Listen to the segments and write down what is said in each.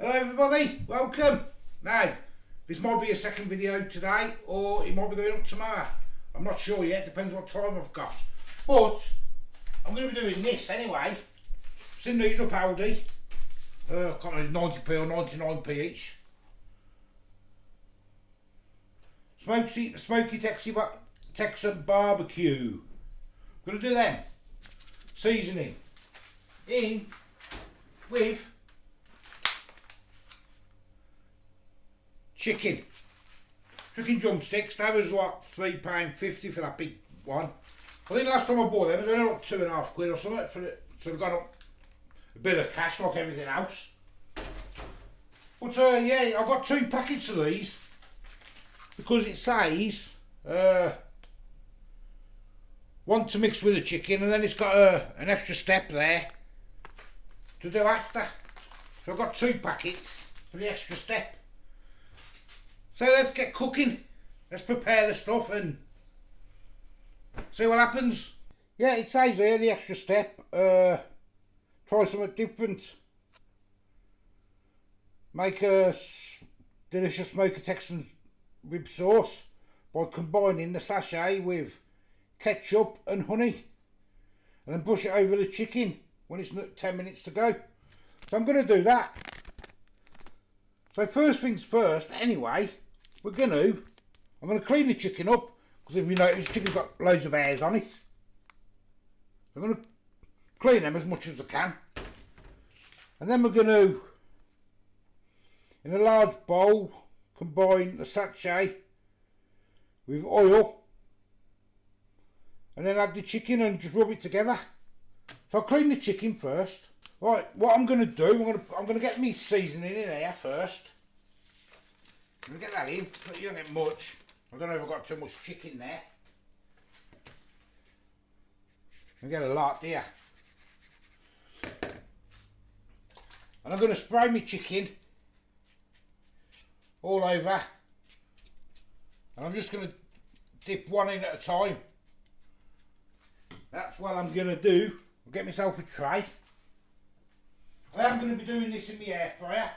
Hello everybody, welcome. Now, this might be a second video today or it might be going up tomorrow. I'm not sure yet, depends what time I've got. But, I'm going to be doing this anyway. Seen these up Aldi. I can't remember, 90p or 99p each. Smoky Texan BBQ. I'm going to do them. Seasoning. In with chicken drumsticks. That was what, £3.50 for that big one. I think last time I bought them it was only like £2.50 or something for it, so they've gone up a bit of cash like everything else. But yeah, I've got 2 packets of these because it says one to mix with the chicken, and then it's got an extra step there to do after. So I've got 2 packets for the extra step. So let's get cooking. Let's prepare the stuff and see what happens. Yeah, it says here the extra step. Try something different. Make a delicious Smoky Texan rib sauce by combining the sachet with ketchup and honey, and then brush it over the chicken when it's 10 minutes to go. So I'm going to do that. So first things first, anyway, I'm going to clean the chicken up, because if you notice, the chicken's got loads of hairs on it. So I'm going to clean them as much as I can. And then we're going to, in a large bowl, combine the sachet with oil, and then add the chicken and just rub it together. So I'll clean the chicken first. Right, what I'm going to do, I'm going to get me seasoning in here first. I'm going to get that in, but you don't get much. I don't know if I've got too much chicken there. I get a lot, do you? And I'm going to spray my chicken all over. And I'm just going to dip one in at a time. That's what I'm going to do. I'll get myself a tray. I am going to be doing this in the air fryer.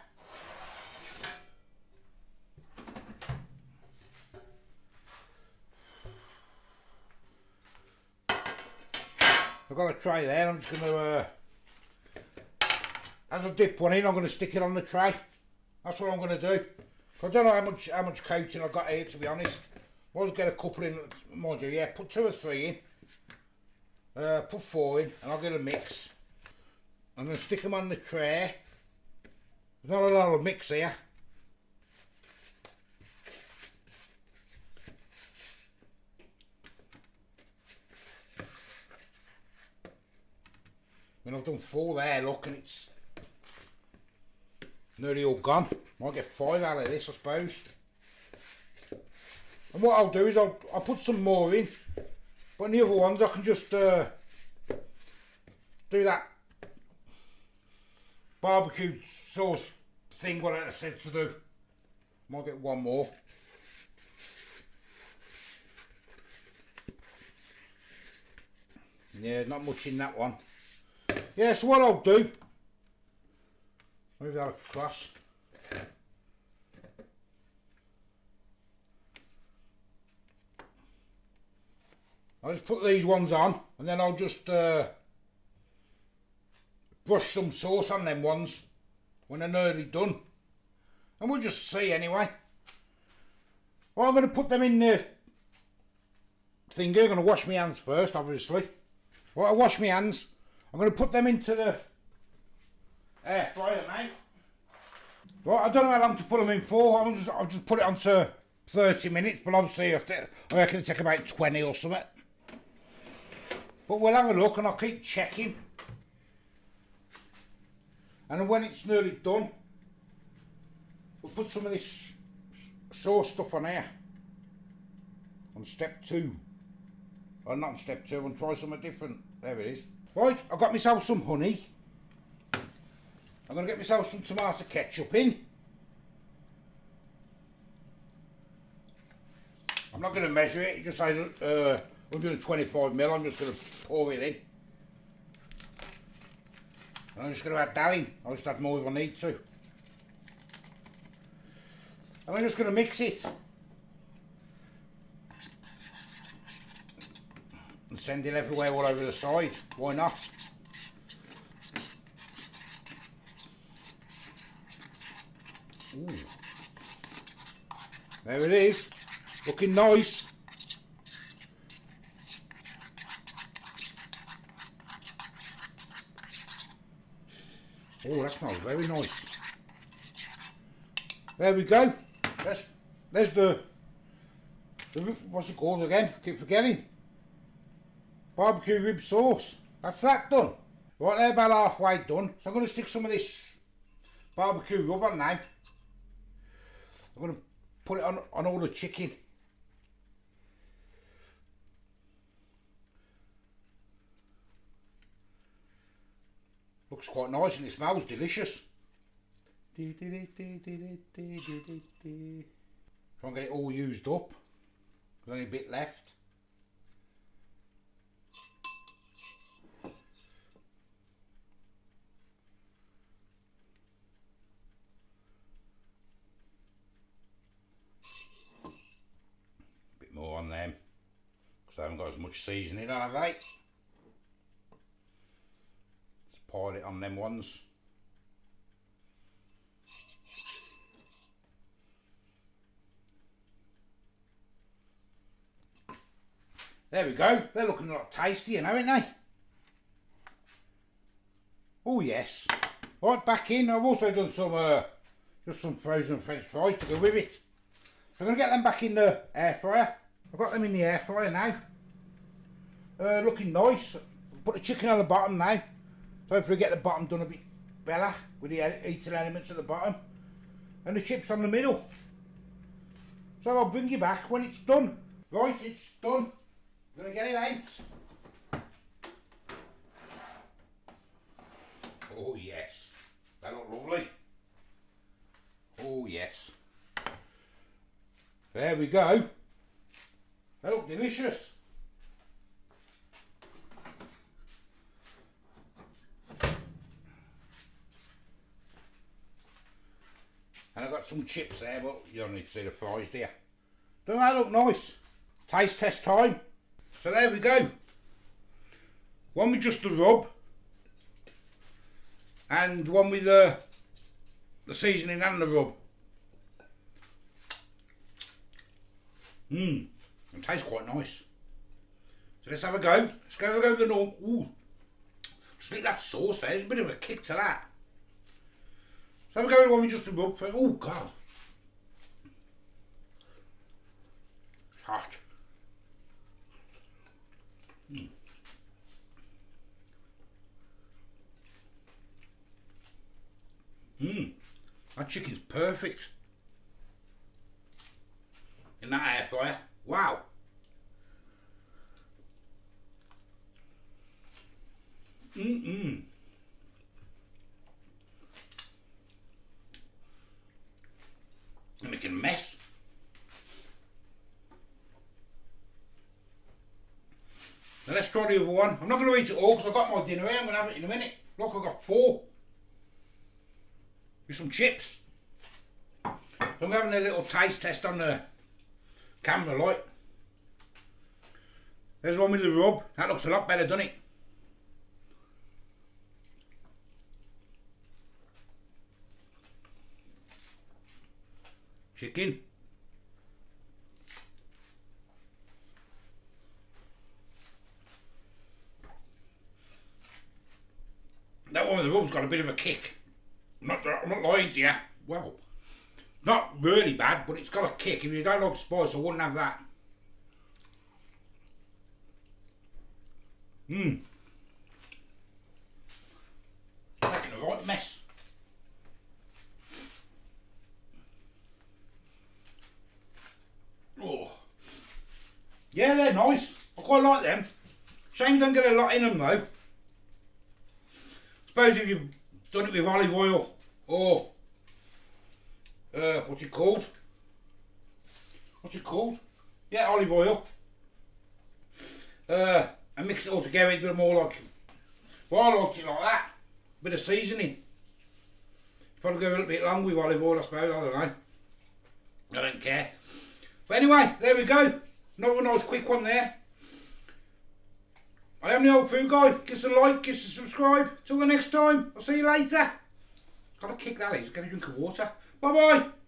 I've got a tray there, I'm just going to, as I dip one in, I'm going to stick it on the tray. That's what I'm going to do. I don't know how much coating I've got here, to be honest. I always get a couple in, mind you, yeah, put 2 or 3 in. Put 4 in, and I'll get a mix. I'm going to stick them on the tray. There's not a lot of mix here. And I've done 4 there, look, and it's nearly all gone. Might get 5 out of this, I suppose. And what I'll do is I'll put some more in, but in the other ones I can just do that barbecue sauce thing what I said to do. Might get 1 more. Yeah, not much in that one. Yeah, so what I'll do, move that across. I'll just put these ones on, and then I'll just brush some sauce on them ones when they're nearly done. And we'll just see anyway. Well, I'm going to put them in the thing. I'm going to wash my hands first, obviously. Well, I wash my hands. I'm going to put them into the air fryer now. Well, I don't know how long to put them in for. I'll just put it on to 30 minutes, but obviously I reckon it'll take about 20 or something. But we'll have a look and I'll keep checking. And then when it's nearly done, we'll put some of this sauce stuff on here. On step 2. Or not on step 2, and try something different. There it is. Right, I've got myself some honey. I'm going to get myself some tomato ketchup in. I'm not going to measure it, it just says 125ml, I'm just going to pour it in. And I'm just going to add that in, I'll just add more if I need to. And I'm just going to mix it. And send it everywhere all over the side. Why not? Ooh. There it is. Looking nice. Oh, that smells very nice. There we go. There's the what's it called again? Keep forgetting. Barbecue rib sauce. That's that done. Right, they're about halfway done. So I'm going to stick some of this barbecue rub on now. I'm going to put it on all the chicken. Looks quite nice and it smells delicious. Try and get it all used up. There's only a bit left. Bit more on them because I haven't got as much seasoning on, have they? Let's pile it on them ones. There we go. They're looking a lot tastier now, aren't they? Oh yes. Right, back in. I've also done some just some frozen French fries to go with it. So I'm going to get them back in the air fryer. I've got them in the air fryer now. Looking nice. Put the chicken on the bottom now. So hopefully get the bottom done a bit better with the eating elements at the bottom. And the chips on the middle. So I'll bring you back when it's done. Right, it's done. I'm going to get it out. Oh yes, that look lovely. Oh yes. There we go. They look delicious. And I've got some chips there, but you don't need to see the fries, do you? Doesn't that look nice? Taste test time. So there we go. One with just the rub. And one with the seasoning and the rub. It tastes quite nice. So let's have a go. Let's go with the normal. Ooh. Just think that sauce there. There's a bit of a kick to that. So have a go with the one with just the rub. Oh God. It's hot. That chicken's perfect in that air fryer. Wow. They're making a mess. Now let's try the other one. I'm not going to eat it all because I've got my dinner here. I'm going to have it in a minute. Look, I've got 4. With some chips. So I'm having a little taste test on the camera light. There's one with the rub. That looks a lot better, doesn't it? Chicken. That one with the rub's got a bit of a kick. I'm not lying to you. Well, not really bad, but it's got a kick. If you don't like spice, I wouldn't have that. Making a right mess. Oh. Yeah, they're nice. I quite like them. Shame you don't get a lot in them though. Suppose if you've done it with olive oil or what's it called? Yeah, olive oil. And mix it all together, it's a bit more like. Well, I like it like that. Bit of seasoning. Probably go a little bit long with olive oil, I suppose. I don't know. I don't care. But anyway, there we go. Another nice quick one there. I am the Old Food Guy. Give us a like, give us a subscribe. Till the next time, I'll see you later. Gotta kick that in, get a drink of water. Bye bye.